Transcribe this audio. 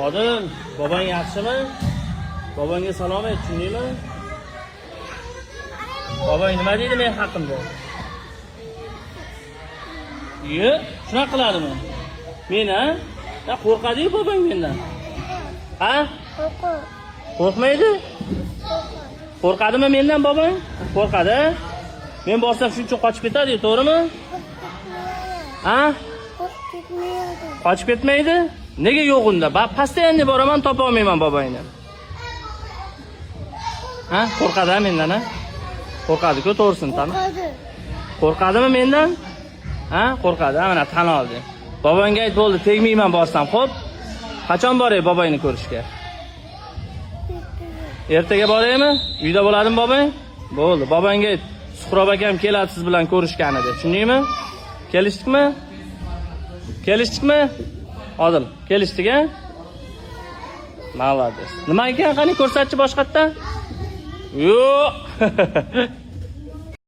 Odil, bobong yaxshimi? Bobongga salom ayt, tushundingmi? Bobong nima deydi men haqimda? Shunaqa qiladimi? Men ha? Qo'rqadi-ku bobong mendan. Ha? Qo'rqmaydi? Qo'rqadimi mendan bobong? Qo'rqadi? Men borsam shuncha qochib ketadi, to'g'rimi? Ha? Qochib ketmaydi? Nega yo'q unda? Pastda endi boraman, topa olmayman bobongni. Ha? Qo'rqadi mendan, ha? Qo'rqadi-ku, to'g'risini tan. Qo'rqadimi mendan? Ha? Qo'rqadi, mana tan oldi. Bobongga ayt bo'ldi, tegmayman borsam, xo'p? Qachon boray bobongni ko'rishga? Ertaga boraymi? Uyda bo'ladimi bobong? Bo'ldi, bobongga ayt, Suhrob akam keladi siz bilan ko'rishganida. Tushundingmi? Kelishdikmi? Kelishdikmi? Odil, kelishdik-a? Malades. Nima ekan, qani ko'rsatchi boshqatdan? Yo'q.